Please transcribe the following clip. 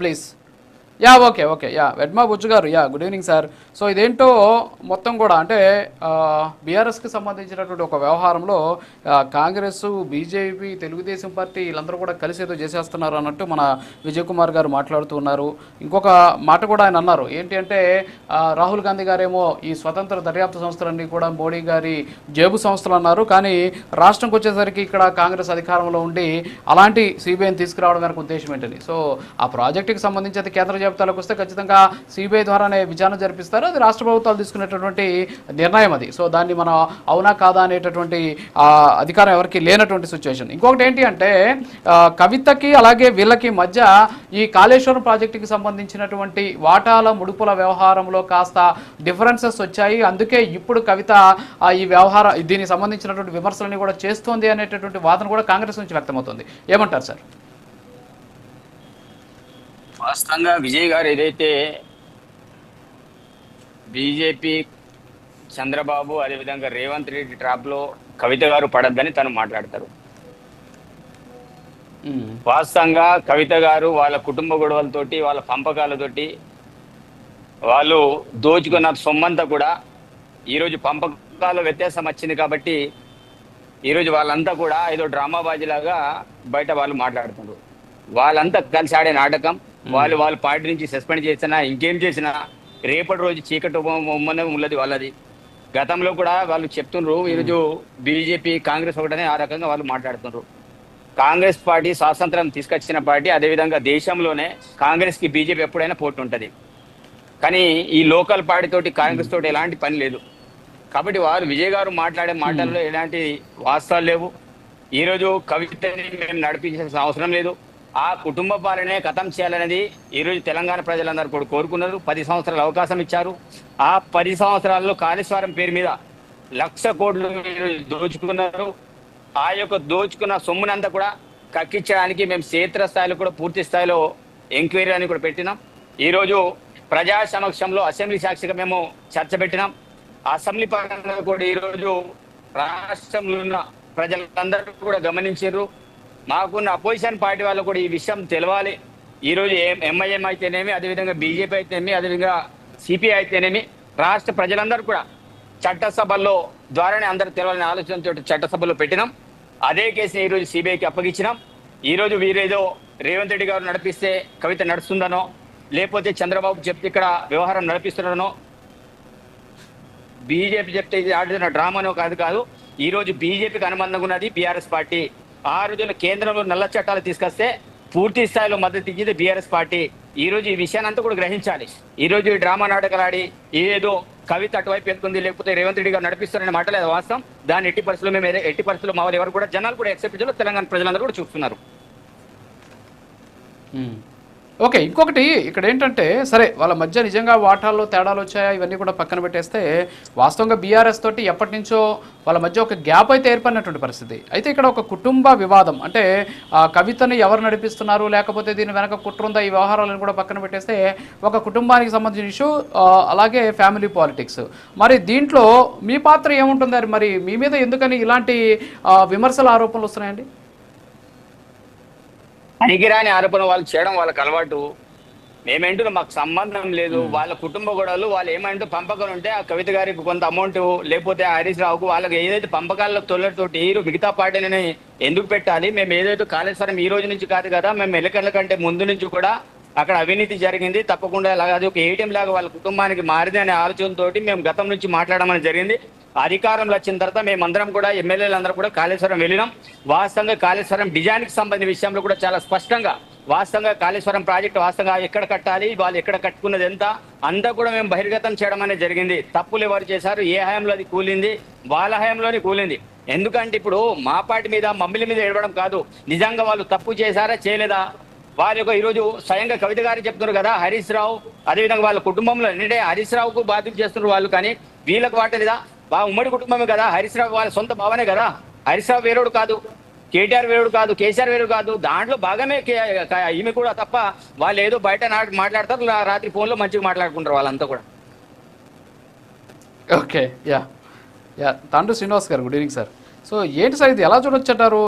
Please. Okay okay. వెడ్మా బుజ్జు గారు, good evening sir. So ఇదేంటో మొత్తం కూడా అంటే బీఆర్ఎస్కి సంబంధించినటువంటి ఒక వ్యవహారంలో కాంగ్రెస్, బీజేపీ, తెలుగుదేశం పార్టీ వీళ్ళందరూ కూడా కలిసి ఏదో చేసేస్తున్నారు అన్నట్టు మన విజయ్ కుమార్ గారు మాట్లాడుతూ ఉన్నారు. ఇంకొక మాట కూడా ఆయన అన్నారు ఏంటి అంటే రాహుల్ గాంధీ గారేమో ఈ స్వతంత్ర దర్యాప్తు సంస్థలన్నీ కూడా మోడీ గారి జేబు సంస్థలు అన్నారు. కానీ రాష్ట్రంకి వచ్చేసరికి ఇక్కడ కాంగ్రెస్ అధికారంలో ఉండి అలాంటి సిబిఐని తీసుకురావడం వెనక ఉద్దేశం ఏంటని. సో ఆ ప్రాజెక్టుకి సంబంధించి అది కేంద్ర జాబితాలకు వస్తే ఖచ్చితంగా సిబిఐ ద్వారానే విచారణ జరిపిస్తారు. అది రాష్ట్ర ప్రభుత్వాలు తీసుకునేటటువంటి నిర్ణయం అది. సో దాన్ని మనం అవునా కాదా అనేటటువంటి అధికారం ఎవరికి లేనటువంటి సిచ్యువేషన్. ఇంకొకటి ఏంటి అంటే కవితకి అలాగే వీళ్ళకి మధ్య ఈ కాళేశ్వరం ప్రాజెక్టుకి సంబంధించినటువంటి వాటాల ముడుపుల వ్యవహారంలో కాస్త డిఫరెన్సెస్ వచ్చాయి. అందుకే ఇప్పుడు కవిత ఈ దీనికి సంబంధించినటువంటి విమర్శలని కూడా చేస్తోంది అనేటటువంటి వాదన కూడా కాంగ్రెస్ నుంచి వ్యక్తమవుతుంది. ఏమంటారు సార్? వాస్తవంగా విజయ్ గారు ఏదైతే బీజేపీ, చంద్రబాబు, అదేవిధంగా రేవంత్ రెడ్డి ట్రాప్లో కవిత గారు పడద్దని తను మాట్లాడతారు. వాస్తవంగా కవిత గారు వాళ్ళ కుటుంబ గొడవలతోటి, వాళ్ళ పంపకాలతోటి వాళ్ళు దోచుకున్న సొమ్మంతా కూడా ఈరోజు పంపకాల వ్యత్యాసం వచ్చింది కాబట్టి ఈరోజు వాళ్ళంతా కూడా ఏదో డ్రామాబాజీలాగా బయట వాళ్ళు మాట్లాడుతున్నారు. వాళ్ళంతా కలిసి ఆడే నాటకం. వాళ్ళ పార్టీ నుంచి సస్పెండ్ చేసినా ఇంకేం చేసినా రేపటి రోజు చీకటి ఉమ్మనే ఉన్నది వాళ్ళది. గతంలో కూడా వాళ్ళు చెప్తున్నారు. ఈరోజు బీజేపీ, కాంగ్రెస్ ఒకటనే ఆ రకంగా వాళ్ళు మాట్లాడుతున్నారు. కాంగ్రెస్ పార్టీ స్వాతంత్రం తీసుకొచ్చిన పార్టీ. అదేవిధంగా దేశంలోనే కాంగ్రెస్ కి బీజేపీ ఎప్పుడైనా పోటీ ఉంటుంది. కానీ ఈ లోకల్ పార్టీ తోటి కాంగ్రెస్ తోటి ఎలాంటి పని లేదు. కాబట్టి వారు విజయ్ గారు మాట్లాడే మాటల్లో ఎలాంటి వాస్తవాలు లేవు. ఈరోజు కవితని మేము నడిపించాల్సిన అవసరం లేదు. ఆ కుటుంబ పాలనే ఖతం చేయాలనేది ఈరోజు తెలంగాణ ప్రజలందరూ కూడా కోరుకున్నారు. 10 సంవత్సరాల అవకాశం ఇచ్చారు. ఆ 10 సంవత్సరాల్లో కాళేశ్వరం పేరు మీద 1,00,000 కోట్లు దోచుకున్నారు. ఆ యొక్క దోచుకున్న సొమ్మునంతా కూడా కక్కించడానికి మేము క్షేత్రస్థాయిలో కూడా పూర్తి స్థాయిలో ఎంక్వైరీ అని కూడా పెట్టినాం. ఈరోజు ప్రజా సమక్షంలో అసెంబ్లీ సాక్షిగా మేము చర్చ పెట్టినాం. అసెంబ్లీ పరంగా కూడా ఈరోజు రాష్ట్రంలో ఉన్న ప్రజలందరూ కూడా గమనించారు. మాకున్న అపోజిషన్ పార్టీ వాళ్ళు కూడా ఈ విషయం తెలవాలి. ఈరోజు ఎంఐఎం అయితేనేమి, అదేవిధంగా బీజేపీ అయితేనేమి, అదేవిధంగా సిపిఐ అయితేనేమి రాష్ట్ర ప్రజలందరూ కూడా చట్టసభల్లో ద్వారానే అందరూ తెలవాలని ఆలోచనతో చట్టసభలో పెట్టినాం. అదే కేసుని ఈరోజు సిబిఐకి అప్పగించినాం. ఈరోజు వీరేదో రేవంత్ రెడ్డి గారు నడిపిస్తే కవిత నడుస్తుందనో, లేకపోతే చంద్రబాబు చెప్తే ఇక్కడ వ్యవహారం నడిపిస్తున్నారనో, బీజేపీ చెప్తే ఇది ఆడుతున్న డ్రామానో కాదు. ఈరోజు బీజేపీకి అనుబంధంగా ఉన్నది బీఆర్ఎస్ పార్టీ. ఆ రోజున కేంద్రంలో నల్ల చట్టాలు తీసుకొస్తే పూర్తి స్థాయిలో మద్దతు ఇచ్చింది బీఆర్ఎస్ పార్టీ. ఈ రోజు ఈ విషయాన్ని అంతా కూడా గ్రహించాలి. ఈ రోజు ఈ డ్రామా నాటకాలు ఆడి ఏదో కవిత అటువైపు వెళ్తుంది, లేకపోతే రేవంత్ రెడ్డి గారు నడిపిస్తారని మాటలేదు వాస్తవం. దాని ఎట్టి పరిస్థితుల్లో మా వాళ్ళు ఎవరు కూడా జనాలు కూడా ఎక్సెప్ట్ చేయాలి. తెలంగాణ ప్రజలందరూ కూడా చూస్తున్నారు. ఓకే. ఇంకొకటి ఇక్కడ ఏంటంటే సరే వాళ్ళ మధ్య నిజంగా వాటాల్లో తేడాలు వచ్చాయా ఇవన్నీ కూడా పక్కన పెట్టేస్తే వాస్తవంగా బీఆర్ఎస్ తోటి ఎప్పటి నుంచో వాళ్ళ మధ్య ఒక గ్యాప్ అయితే ఏర్పడినటువంటి పరిస్థితి. అయితే ఇక్కడ ఒక కుటుంబ వివాదం అంటే కవితని ఎవరు నడిపిస్తున్నారు, లేకపోతే దీని వెనక కుట్ర ఉందా, ఈ వ్యవహారాలను కూడా పక్కన పెట్టేస్తే ఒక కుటుంబానికి సంబంధించిన ఇష్యూ, అలాగే ఫ్యామిలీ పాలిటిక్స్. మరి దీంట్లో మీ పాత్ర ఏముంటుంది? మరి మీ మీద ఎందుకని ఇలాంటి విమర్శల ఆరోపణలు వస్తున్నాయండి? పనికిరాని ఆరోపణ వాళ్ళు చేయడం వాళ్ళకి అలవాటు. మేమేంటో మాకు సంబంధం లేదు. వాళ్ళ కుటుంబ గొడవలు వాళ్ళు ఏమంటూ పంపకం ఉంటే ఆ కవిత గారికి కొంత అమౌంట్, లేకపోతే హరీష్ రావుకు వాళ్ళకి ఏదైతే పంపకాల తొలతోటి మిగతా పార్టీని ఎందుకు పెట్టాలి? మేము ఏదైతే కాళేశ్వరం ఈ రోజు నుంచి కాదు కదా, మేము ఎన్నికల కంటే ముందు నుంచి కూడా అక్కడ అవినీతి జరిగింది. తప్పకుండా అది ఒక ఏటీఎం లాగా వాళ్ళ కుటుంబానికి మారింది అనే ఆలోచనతోటి మేము గతం నుంచి మాట్లాడమని జరిగింది. అధికారంలో వచ్చిన తర్వాత మేమందరం కూడా ఎమ్మెల్యేలందరూ కూడా కాళేశ్వరం వెళ్ళినాం. వాస్తవంగా కాళేశ్వరం డిజైన్కి సంబంధించిన విషయంలో కూడా చాలా స్పష్టంగా వాస్తవంగా కాళేశ్వరం ప్రాజెక్టు వాస్తవంగా ఎక్కడ కట్టాలి, వాళ్ళు ఎక్కడ కట్టుకున్నది ఎంత అంతా కూడా మేము బహిర్గతం చేయడం అనేది జరిగింది. తప్పులు ఎవరు చేశారు, ఏ హయాంలో అది కూలింది, వాళ్ళ హయాంలోనే కూలింది. ఎందుకంటే ఇప్పుడు మా పార్టీ మీద మమ్మల్ని మీద ఏడవడం కాదు, నిజంగా వాళ్ళు తప్పు చేశారా చేయలేదా వారి యొక్క ఈరోజు స్వయంగా కవిత గారు చెప్తున్నారు కదా, హరీష్ రావు అదేవిధంగా వాళ్ళ కుటుంబంలో అంటే హరీష్ రావుకు బాధ్యత చేస్తున్నారు వాళ్ళు, కానీ వీళ్ళకు వాటలేదా? ఉమ్మడి కుటుంబమే కదా, హరీష్ రావు వాళ్ళ సొంత భావనే కదా. హరీష్ రావు వేరేడు కాదు, కేటీఆర్ వేరుడు కాదు, కేసీఆర్ వేరు కాదు. దాంట్లో భాగమే ఈమె కూడా తప్ప వాళ్ళు ఏదో బయట మాట్లాడతారు, రాత్రి ఫోన్లో మంచిగా మాట్లాడుకుంటారు వాళ్ళంతా కూడా. ఓకే. తాండ్రు శ్రీనివాస్ గారు, గుడ్ ఈవినింగ్ సార్. సో ఏంటి సార్ ఇది ఎలా చూడొచ్చంటారు?